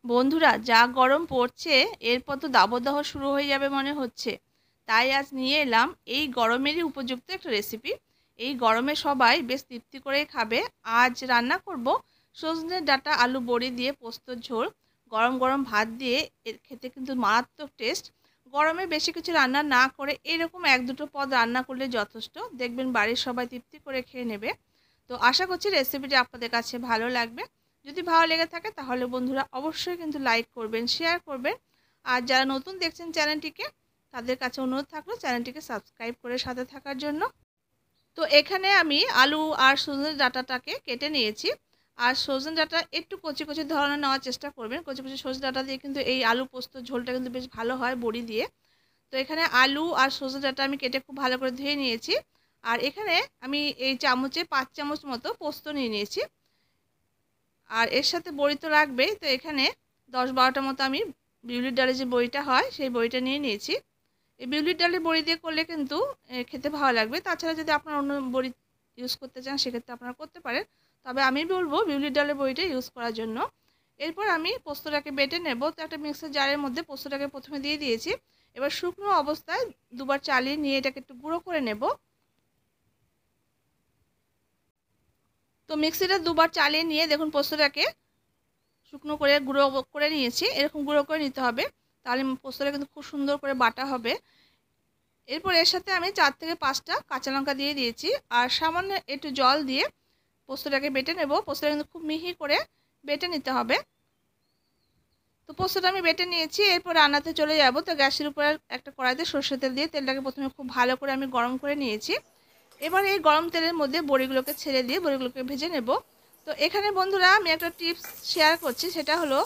বন্ধুরা, যা গরম পড়ছে এরপর তো দাবদাহ শুরু হয়ে যাবে মনে হচ্ছে। তাই আজ নিয়ে এলাম এই গরমেরই উপযুক্ত একটা রেসিপি। এই গরমে সবাই বেশ তৃপ্তি করেই খাবে। আজ রান্না করব সজনে ডাঁটা আলু বড়ি দিয়ে পোস্তর ঝোল। গরম গরম ভাত দিয়ে এর খেতে কিন্তু মারাত্মক টেস্ট। গরমে বেশি কিছু রান্না না করে এরকম এক দুটো পদ রান্না করলে যথেষ্ট, দেখবেন বাড়ির সবাই তৃপ্তি করে খেয়ে নেবে। তো আশা করছি রেসিপিটি আপনাদের কাছে ভালো লাগবে। যদি ভালো লেগে থাকে তাহলে বন্ধুরা অবশ্যই কিন্তু লাইক করবেন, শেয়ার করবেন। আর যারা নতুন দেখছেন চ্যানেলটিকে, তাদের কাছে অনুরোধ থাকলো চ্যানেলটিকে সাবস্ক্রাইব করে সাথে থাকার জন্য। তো এখানে আমি আলু আর সজনে ডাঁটাটাকে কেটে নিয়েছি। আর সজনে ডাঁটা একটু কচি কচি ধরনের নেওয়ার চেষ্টা করবেন। কচি কচি সজনে ডাঁটা দিয়ে কিন্তু এই আলু পোস্ত ঝোলটা কিন্তু বেশ ভালো হয় বড়ি দিয়ে। তো এখানে আলু আর সজনে ডাঁটা আমি কেটে খুব ভালো করে ধুয়ে নিয়েছি। আর এখানে আমি এই চামচে 5 চামচ মতো পোস্ত নিয়ে নিয়েছি। আর এর সাথে বড়ি তো লাগবেই। তো এখানে 10-12টা মতো আমি বিউলির ডালের যে বড়িটা হয় সেই বড়িটা নিয়ে নিয়েছি। এই বিউলির ডালের বড়ি দিয়ে করলে কিন্তু খেতে ভালো লাগবে। তাছাড়া যদি আপনারা অন্য বড়ি ইউজ করতে চান সেক্ষেত্রে আপনারা করতে পারেন। তবে আমি বলবো বিউলির ডালের বড়িটা ইউজ করার জন্য। এরপর আমি পোস্তটাকে বেটে নেব। তো একটা মিক্সার জারের মধ্যে পোস্তটাকে প্রথমে দিয়ে দিয়েছি। এবার শুকনো অবস্থায় দুবার চালিয়ে নিয়ে এটাকে একটু গুঁড়ো করে নেব। তো মিক্সিটা দুবার চালিয়ে নিয়ে দেখুন পোস্তটাকে শুকনো করে গুঁড়ো করে নিয়েছি। এরকম গুঁড়ো করে নিতে হবে, তাহলে পোস্তটা কিন্তু খুব সুন্দর করে বাটা হবে। এরপর এর সাথে আমি 4 থেকে 5টা কাঁচা লঙ্কা দিয়ে দিয়েছি। আর সামান্য একটু জল দিয়ে পোস্তটাকে বেটে নেব। পোস্তটা কিন্তু খুব মিহি করে বেটে নিতে হবে। তো পোস্তটা আমি বেটে নিয়েছি। এরপর রান্নাতে চলে যাব। তো গ্যাসের উপর একটা কড়াইতে সরষের তেল দিয়ে তেলটাকে প্রথমে খুব ভালো করে আমি গরম করে নিয়েছি। এবার এই গরম তেলের মধ্যে বড়িগুলোকে ছেড়ে দিয়ে বড়িগুলোকে ভেজে নেব। তো এখানে বন্ধুরা আমি একটা টিপস শেয়ার করছি, সেটা হলো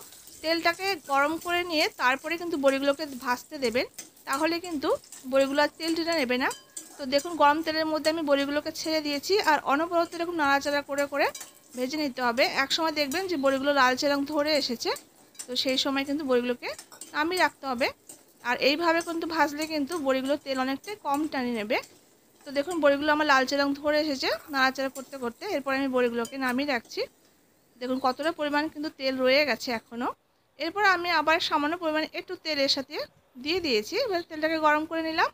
তেলটাকে গরম করে নিয়ে তারপরে কিন্তু বড়িগুলোকে ভাজতে দেবেন, তাহলে কিন্তু বড়িগুলো আর তেল টেনে নেবে না। তো দেখুন গরম তেলের মধ্যে আমি বড়িগুলোকে ছেড়ে দিয়েছি। আর অনবরত এরকম নাড়াচাড়া করে করে ভেজে নিতে হবে। একসময় দেখবেন যে বড়িগুলো লালচে রং ধরে এসেছে। তো সেই সময় কিন্তু বড়িগুলোকে নামিয়ে রাখতে হবে। আর এইভাবে কিন্তু ভাজলে কিন্তু বড়িগুলোর তেল অনেকটাই কম টানে নেবে। তো দেখুন বড়িগুলো আমার লালচে রং ধরে এসেছে নাড়াচাড়া করতে করতে। এরপর আমি বড়িগুলোকে নামিয়ে রাখছি। দেখুন কতটা পরিমাণ কিন্তু তেল রয়ে গেছে এখনও। এরপর আমি আবার সামান্য পরিমাণে একটু তেল এর সাথে দিয়ে দিয়েছি। এবার তেলটাকে গরম করে নিলাম।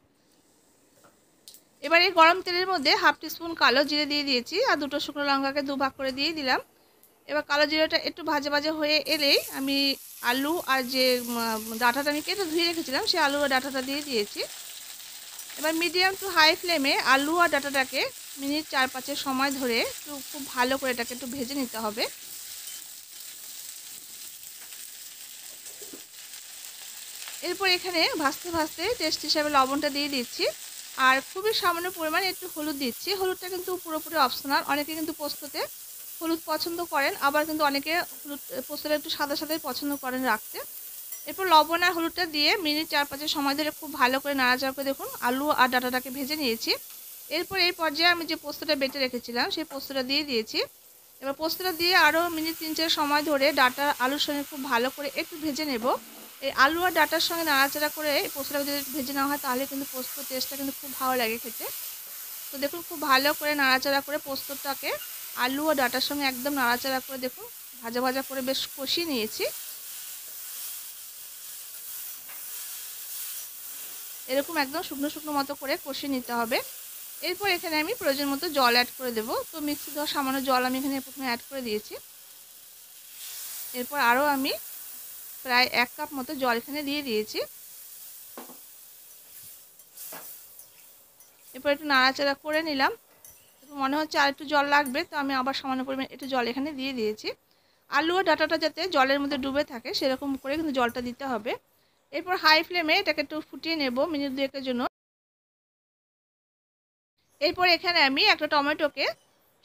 এবার এই গরম তেলের মধ্যে 1/2 টিস্পুন কালো জিরে দিয়ে দিয়েছি। আর দুটো শুকনো লঙ্কাকে দুভাগ করে দিয়ে দিলাম। এবার কালো জিরাটা একটু ভাজা ভাজা হয়ে এলেই আমি আলু আর যে ডাঁটাটা আমি কেটে ধুয়ে রেখেছিলাম সেই আলু আর ডাঁটাটা দিয়ে দিয়েছি। এবার মিডিয়াম টু হাই ফ্লেমে আলু আর ডাঁটাটাকে মিনিট 4-5 সময় ধরে একটু খুব ভালো করে এটাকে একটু ভেজে নিতে হবে। এরপর এখানে ভাজতে ভাজতে টেস্ট হিসাবে লবণটা দিয়ে দিচ্ছি। আর খুবই সামান্য পরিমাণে একটু হলুদ দিচ্ছি। হলুদটা কিন্তু পুরোপুরি অপশনাল। অনেকে কিন্তু পোস্ততে হলুদ পছন্দ করেন, আবার কিন্তু অনেকে হলুদ পোস্তটা একটু সাদা সাদাই পছন্দ করেন রাখতে। এরপর লবণ আর হলুদটা দিয়ে মিনিট 4-5 সময় ধরে খুব ভালো করে নাড়াচাড়া করে দেখুন আলু আর ডাঁটাটাকে ভেজে নিয়েছি। এরপর এই পর্যায়ে আমি যে পোস্তটা বেটে রেখেছিলাম সেই পোস্তটা দিয়ে দিয়েছি। এবার পোস্তটা দিয়ে আরও মিনিট 3-4 সময় ধরে ডাঁটা আলুর সঙ্গে খুব ভালো করে একটু ভেজে নেব। এই আলু আর ডাঁটার সঙ্গে নাড়াচাড়া করে এই পোস্তটাকে যদি ভেজে নেওয়া হয় তাহলে কিন্তু পোস্ত টেস্টটা কিন্তু খুব ভালো লাগে খেতে। তো দেখুন খুব ভালো করে নাড়াচাড়া করে পোস্তটাকে আলু আর ডাঁটার সঙ্গে একদম নাড়াচাড়া করে দেখুন ভাজা ভাজা করে বেশ কষিয়ে নিয়েছি। এরকম একদম শুকনো শুকনো মতো করে কষিয়ে নিতে হবে। এরপর এখানে আমি প্রয়োজন মতো জল অ্যাড করে দেব। তো মিক্সি দেওয়া সামান্য জল আমি এখানে প্রথমে অ্যাড করে দিয়েছি। এরপর আরও আমি প্রায় 1 কাপ মতো জল এখানে দিয়ে দিয়েছি। এরপর একটু নাড়াচাড়া করে নিলাম। মনে হচ্ছে আর একটু জল লাগবে, তো আমি আবার সামান্য পরিমাণ একটু জল এখানে দিয়ে দিয়েছি। আলু আর ডাঁটাটা যাতে জলের মধ্যে ডুবে থাকে সেরকম করে কিন্তু জলটা দিতে হবে। এরপর হাই ফ্লেমে এটাকে একটু ফুটিয়ে নেব মিনিট 2-এর জন্য। এরপর এখানে আমি একটা টমেটোকে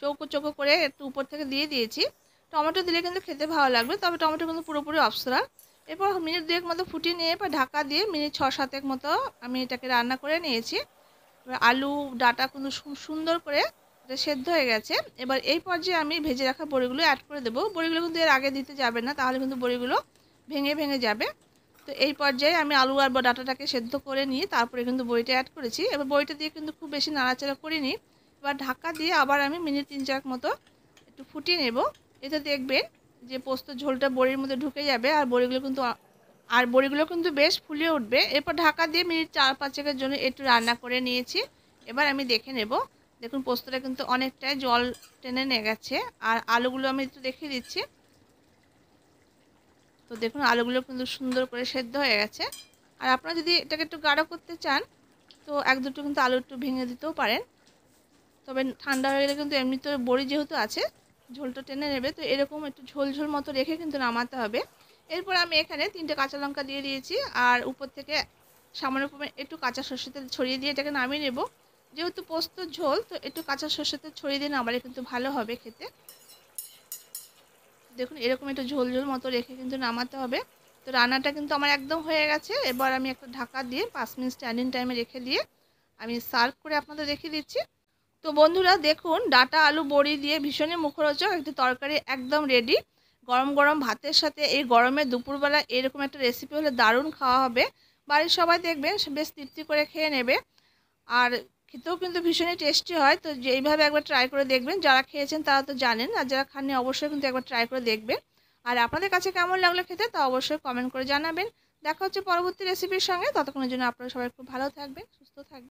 চৌকো চৌকো করে একটু উপর থেকে দিয়ে দিয়েছি। টমেটো দিলে কিন্তু খেতে ভালো লাগবে, তবে টমেটো কিন্তু পুরোপুরি অপশনাল। এরপর মিনিট 2-এক মতো ফুটিয়ে নিয়ে এরপর ঢাকা দিয়ে মিনিট 6-7 মতো আমি এটাকে রান্না করে নিয়েছি। এবার আলু ডাঁটা কিন্তু সুন্দর করে এটা সেদ্ধ হয়ে গেছে। এবার এই পর্যায়ে আমি ভেজে রাখা বড়িগুলো অ্যাড করে দেবো। বড়িগুলো কিন্তু এর আগে দিতে যাবে না, তাহলে কিন্তু বড়িগুলো ভেঙে ভেঙে যাবে। তো এই পর্যায়ে আমি আলু আর ডাঁটাটাকে সেদ্ধ করে নিয়ে তারপরে কিন্তু বড়িটা অ্যাড করেছি। এবার বড়িটা দিয়ে কিন্তু খুব বেশি নাড়াচাড়া করিনি। এবার ঢাকা দিয়ে আবার আমি মিনিট 3-4 মতো একটু ফুটিয়ে নেব। এতে দেখবেন যে পোস্ত ঝোলটা বড়ির মধ্যে ঢুকে যাবে আর বড়িগুলো কিন্তু বেশ ফুলে উঠবে। এরপর ঢাকা দিয়ে মিনিট 4-5 জন্য একটু রান্না করে নিয়েছি। এবার আমি দেখে নেব। দেখুন পোস্তটা কিন্তু অনেকটাই জল টেনে নিয়ে গেছে। আর আলুগুলো আমি একটু দেখিয়ে দিচ্ছি। তো দেখুন আলুগুলো কিন্তু সুন্দর করে সেদ্ধ হয়ে গেছে। আর আপনারা যদি এটাকে একটু গাঢ় করতে চান তো 1-2 কিন্তু আলু একটু ভেঙে দিতেও পারেন। তবে ঠান্ডা হয়ে গেলে কিন্তু এমনিতে বড়ি যেহেতু আছে ঝোলটা টেনে নেবে, তো এরকম একটু ঝোল ঝোল মতো রেখে কিন্তু নামাতে হবে। এরপর আমি এখানে 3টে কাঁচা লঙ্কা দিয়ে দিয়েছি আর উপর থেকে সামান্য পরিমাণ একটু কাঁচা সরষের তেল ছড়িয়ে দিয়ে এটাকে নামিয়ে নেব। যেহেতু পোস্ত ঝোল তো একটু কাঁচা সরষের তেল ছড়িয়ে দিয়ে নামালে কিন্তু ভালো হবে খেতে। দেখুন এরকম একটু ঝোল ঝোল মতো রেখে কিন্তু নামাতে হবে। তো রান্নাটা কিন্তু আমার একদম হয়ে গেছে। এবার আমি একটা ঢাকা দিয়ে 5 মিনিট স্ট্যান্ডিং টাইমে রেখে দিয়ে আমি সার্ভ করে আপনাদের দেখিয়ে দিচ্ছি। তো বন্ধুরা দেখুন ডাঁটা আলু বড়ি দিয়ে ভীষণই মুখরোচক একটি তরকারি একদম রেডি। গরম গরম ভাতের সাথে এই গরমে দুপুরবেলা এরকম একটা রেসিপি হলে দারুণ খাওয়া হবে। বাড়ির সবাই দেখবেন বেশ তৃপ্তি করে খেয়ে নেবে। আর খেতেও কিন্তু ভীষণই টেস্টি হয়। তো এইভাবে একবার ট্রাই করে দেখবেন। যারা খেয়েছেন তারা তো জানেন, আর যারা খাননি অবশ্যই কিন্তু একবার ট্রাই করে দেখবেন। আর আপনাদের কাছে কেমন লাগলো খেতে তা অবশ্যই কমেন্ট করে জানাবেন। দেখা হচ্ছে পরবর্তী রেসিপির সঙ্গে। ততক্ষণের জন্য আপনারা সবাই খুব ভালো থাকবেন, সুস্থ থাকবেন।